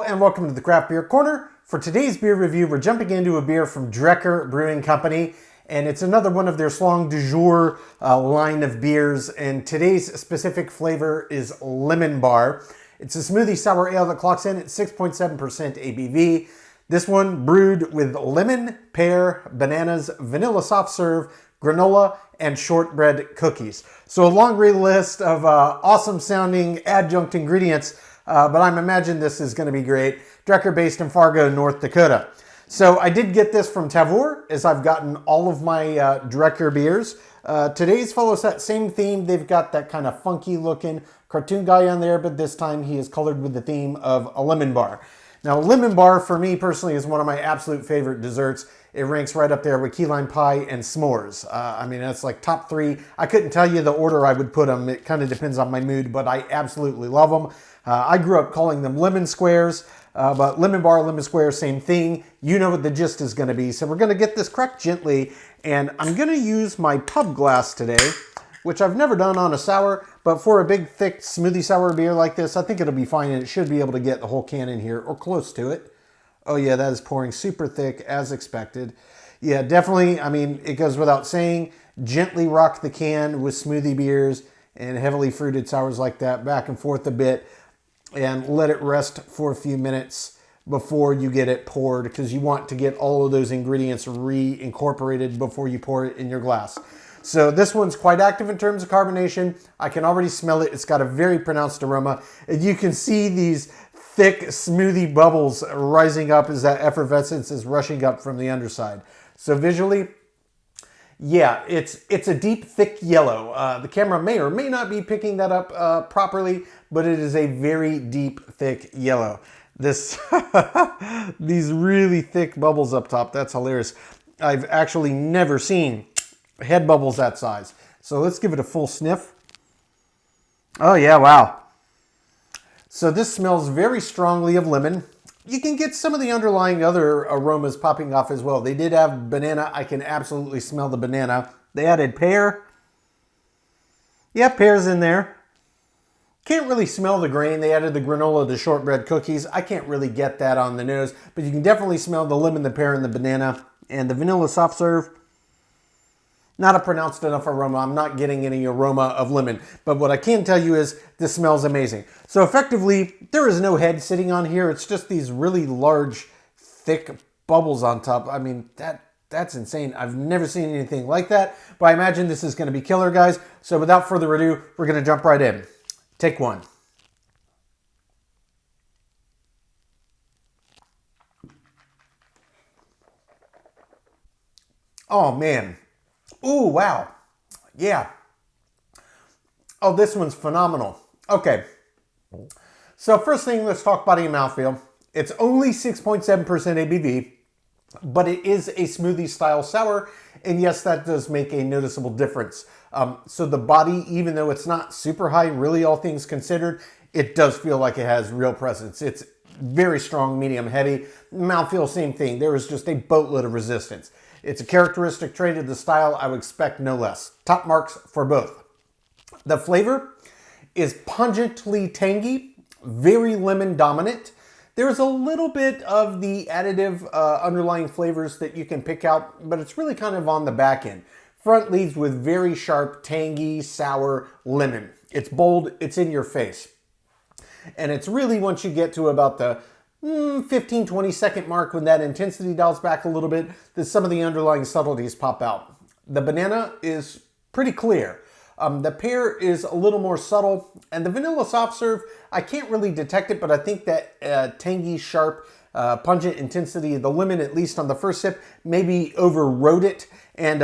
and welcome to the Craft Beer Corner. For today's beer review, we're jumping into a beer from Drekker Brewing Company, and it's another one of their Slang du Jour line of beers, and today's specific flavor is Lemon Bar. It's a smoothie sour ale that clocks in at 6.7% ABV. This one brewed with lemon, pear, bananas, vanilla soft serve, granola, and shortbread cookies. So a long list of awesome sounding adjunct ingredients, but I'm imagining this is going to be great. Drekker based in Fargo, North Dakota. So I did get this from Tavour, as I've gotten all of my Drekker beers. Today's follows that same theme. They've got that kind of funky looking cartoon guy on there, but this time he is colored with the theme of a lemon bar. Now, lemon bar for me personally is one of my absolute favorite desserts. It ranks right up there with key lime pie and s'mores. I mean, that's like top three. I couldn't tell you the order I would put them. It kind of depends on my mood, but I absolutely love them. I grew up calling them lemon squares, but lemon bar, lemon square, same thing. You know what the gist is going to be. So we're going to get this cracked gently, and I'm going to use my pub glass today, which I've never done on a sour, but for a big, thick smoothie sour beer like this, I think it'll be fine, and it should be able to get the whole can in here, or close to it. Oh yeah, that is pouring super thick, as expected. Yeah, definitely, I mean, it goes without saying, gently rock the can with smoothie beers and heavily fruited sours like that, back and forth a bit, and let it rest for a few minutes before you get it poured, because you want to get all of those ingredients reincorporated before you pour it in your glass. So this one's quite active in terms of carbonation. I can already smell it. It's got a very pronounced aroma. And you can see these thick smoothie bubbles rising up as that effervescence is rushing up from the underside. So visually, yeah, it's a deep, thick yellow. The camera may or may not be picking that up properly, but it is a very deep, thick yellow. This these really thick bubbles up top, that's hilarious. I've actually never seen head bubbles that size. So let's give it a full sniff. Oh yeah, wow. So this smells very strongly of lemon. You can get some of the underlying other aromas popping off as well. They did have banana. I can absolutely smell the banana. They added pear. Yeah, pear's in there. Can't really smell the grain. They added the granola, the shortbread cookies. I can't really get that on the nose, but you can definitely smell the lemon, the pear, and the banana. And the vanilla soft serve, not a pronounced enough aroma. I'm not getting any aroma of lemon. But what I can tell you is this smells amazing. So effectively, there is no head sitting on here. It's just these really large, thick bubbles on top. I mean, that's insane. I've never seen anything like that. But I imagine this is going to be killer, guys. So without further ado, we're going to jump right in. Take one. Oh, man. Ooh, wow. Yeah. Oh, this one's phenomenal. Okay. So first thing, let's talk body and mouthfeel. It's only 6.7% ABV, but it is a smoothie style sour. And yes, that does make a noticeable difference. So the body, even though it's not super high, really all things considered, it does feel like it has real presence. It's very strong, medium, heavy. Mouthfeel, same thing. There is just a boatload of resistance. It's a characteristic trait of the style. I would expect no less. Top marks for both. The flavor is pungently tangy, very lemon dominant. There's a little bit of the additive underlying flavors that you can pick out, but it's really kind of on the back end. Front leads with very sharp, tangy, sour lemon. It's bold, it's in your face. And it's really once you get to about the 15-20 second mark, when that intensity dials back a little bit, that some of the underlying subtleties pop out. The banana is pretty clear. The pear is a little more subtle, and the vanilla soft serve, I can't really detect it, but I think that tangy, sharp, pungent intensity of the lemon, at least on the first sip, maybe overrode it. And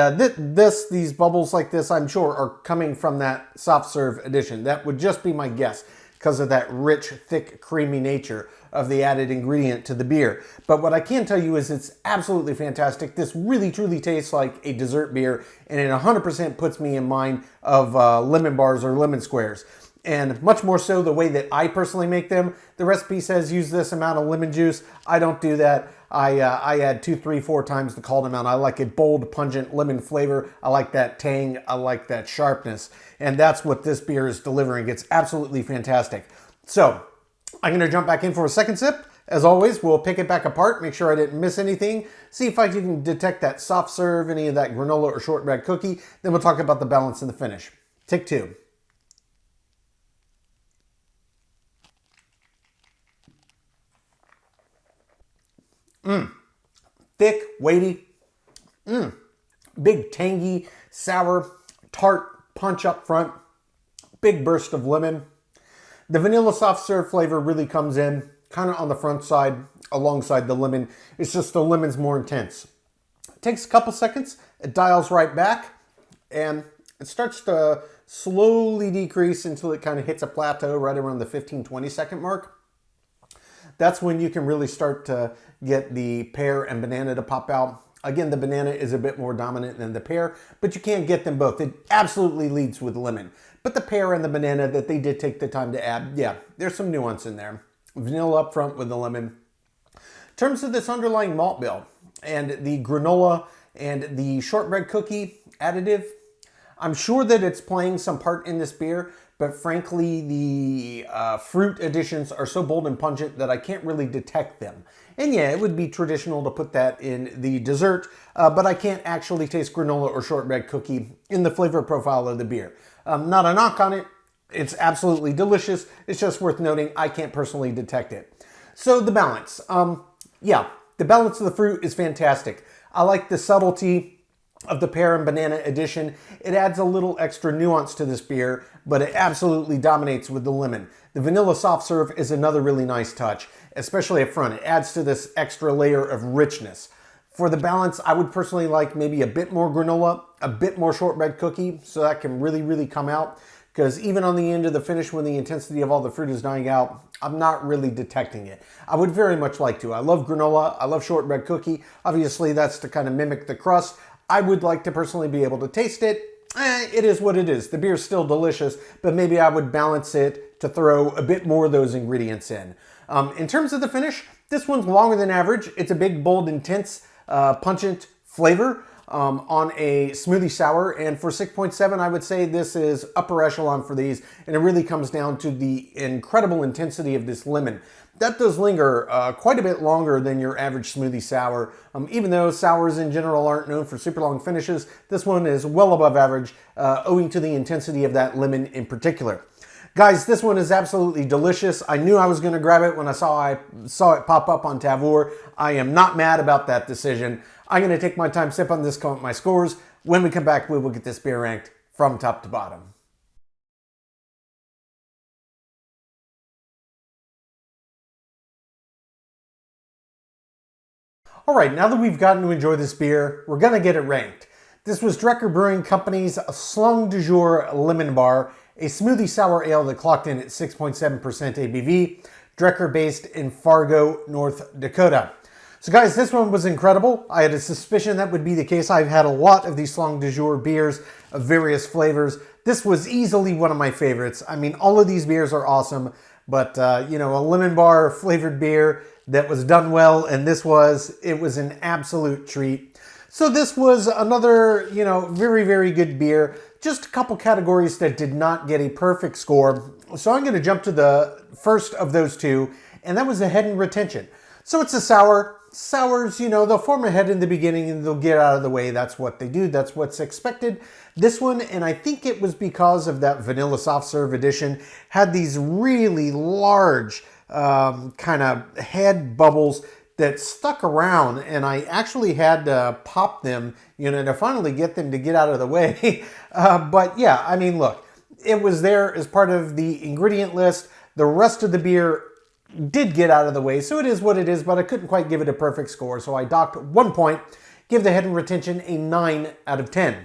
these bubbles like this, I'm sure, are coming from that soft serve addition. That would just be my guess, because of that rich, thick, creamy nature of the added ingredient to the beer. But what I can tell you is it's absolutely fantastic. This really, truly tastes like a dessert beer, and it 100% puts me in mind of lemon bars or lemon squares. And much more so the way that I personally make them. The recipe says use this amount of lemon juice. I don't do that. I add 2, 3, 4 times the called amount. I like a bold, pungent lemon flavor. I like that tang. I like that sharpness. And that's what this beer is delivering. It's absolutely fantastic. So I'm going to jump back in for a second sip, As always, we'll pick it back apart, make sure I didn't miss anything, see if I can detect that soft serve, any of that granola or shortbread cookie, then we'll talk about the balance and the finish. Take two. Thick, weighty, big tangy, sour, tart punch up front, big burst of lemon. The vanilla soft serve flavor really comes in kind of on the front side alongside the lemon. It's just the lemon's more intense. It takes a couple seconds, it dials right back, and it starts to slowly decrease until it kind of hits a plateau right around the 15-20 second mark. That's when you can really start to get the pear and banana to pop out. Again, the banana is a bit more dominant than the pear, but you can't get them both. It absolutely leads with lemon. But the pear and the banana that they did take the time to add, yeah, there's some nuance in there. Vanilla up front with the lemon. In terms of this underlying malt bill and the granola and the shortbread cookie additive, I'm sure that it's playing some part in this beer, but frankly, the fruit additions are so bold and pungent that I can't really detect them. And yeah, it would be traditional to put that in the dessert, but I can't actually taste granola or shortbread cookie in the flavor profile of the beer. Not a knock on it. It's absolutely delicious. It's just worth noting I can't personally detect it. So the balance. Yeah, the balance of the fruit is fantastic. I like the subtlety of the pear and banana addition. It adds a little extra nuance to this beer, but it absolutely dominates with the lemon. The vanilla soft serve is another really nice touch, especially up front. It adds to this extra layer of richness. For the balance, I would personally like maybe a bit more granola, a bit more shortbread cookie, so that can really come out. Because even on the end of the finish, when the intensity of all the fruit is dying out, I'm not really detecting it. I would very much like to. I love granola, I love shortbread cookie. Obviously, that's to kind of mimic the crust. I would like to personally be able to taste it. It is what it is. The beer's still delicious, but maybe I would balance it to throw a bit more of those ingredients in. In terms of the finish, this one's longer than average. It's a big, bold, intense, pungent flavor on a smoothie sour. And for 6.7, I would say this is upper echelon for these. And it really comes down to the incredible intensity of this lemon. That does linger quite a bit longer than your average smoothie sour. Even though sours in general aren't known for super long finishes, this one is well above average, owing to the intensity of that lemon in particular. Guys, this one is absolutely delicious. I knew I was going to grab it when I saw it pop up on Tavour. I am not mad about that decision. I'm going to take my time, sip on this, come up my scores. When we come back, we will get this beer ranked from top to bottom. All right, now that we've gotten to enjoy this beer, we're going to get it ranked. This was Drekker Brewing Company's Slang du Jour Lemon Bar, a smoothie sour ale that clocked in at 6.7% ABV, Drekker based in Fargo, North Dakota. So guys, this one was incredible. I had a suspicion that would be the case. I've had a lot of these Slang du Jour beers of various flavors. This was easily one of my favorites. I mean, all of these beers are awesome, but you know, a lemon bar flavored beer that was done well, and it was an absolute treat. So this was another, you know, very good beer. Just a couple categories that did not get a perfect score. So I'm going to jump to the first of those two, and that was the head and retention. So it's a sour. Sours, you know, they'll form a head in the beginning and they'll get out of the way. That's what they do. That's what's expected. This one, and I think it was because of that vanilla soft serve edition, had these really large kind of head bubbles that stuck around, and I actually had to pop them, you know, to finally get them to get out of the way. But yeah, I mean, look, it was there as part of the ingredient list. The rest of the beer did get out of the way, so it is what it is, but I couldn't quite give it a perfect score, so I docked 1 point, give the head and retention a 9 out of 10.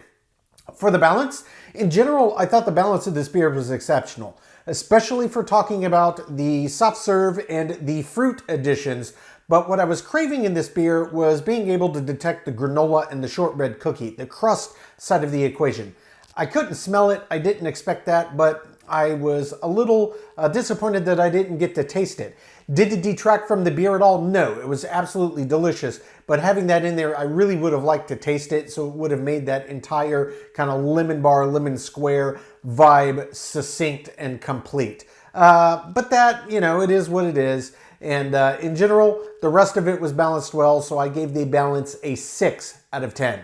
For the balance, in general, I thought the balance of this beer was exceptional, especially for talking about the soft serve and the fruit additions. But what I was craving in this beer was being able to detect the granola and the shortbread cookie, the crust side of the equation. I couldn't smell it, I didn't expect that, but I was a little disappointed that I didn't get to taste it. Did it detract from the beer at all? No, it was absolutely delicious, but having that in there, I really would have liked to taste it, so it would have made that entire kind of lemon bar, lemon square vibe succinct and complete. But that, you know, it is what it is. And in general, the rest of it was balanced well, so I gave the balance a 6 out of 10.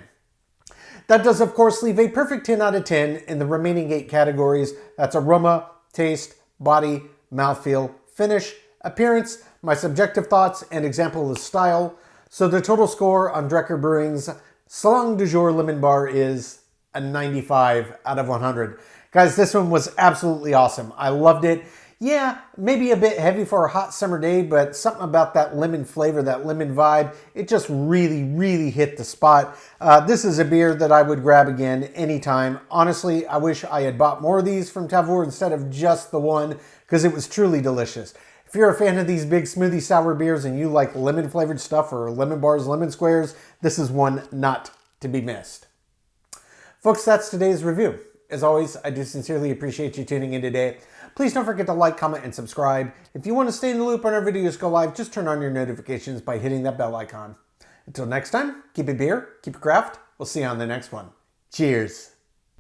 That does, of course, leave a perfect 10 out of 10 in the remaining 8 categories. That's aroma, taste, body, mouthfeel, finish, appearance, my subjective thoughts, and example of style. So the total score on Drekker Brewing's Slang du Jour lemon bar is a 95 out of 100. Guys, this one was absolutely awesome. I loved it. Yeah, maybe a bit heavy for a hot summer day, but something about that lemon flavor, that lemon vibe, it just really hit the spot. This is a beer that I would grab again anytime. Honestly, I wish I had bought more of these from Tavour instead of just the one, because it was truly delicious. If you're a fan of these big smoothie sour beers and you like lemon flavored stuff or lemon bars, lemon squares, this is one not to be missed. Folks, that's today's review. As always, I do sincerely appreciate you tuning in today. Please don't forget to like, comment, and subscribe. If you want to stay in the loop when our videos go live, just turn on your notifications by hitting that bell icon. Until next time, keep it beer, keep it craft. We'll see you on the next one. Cheers.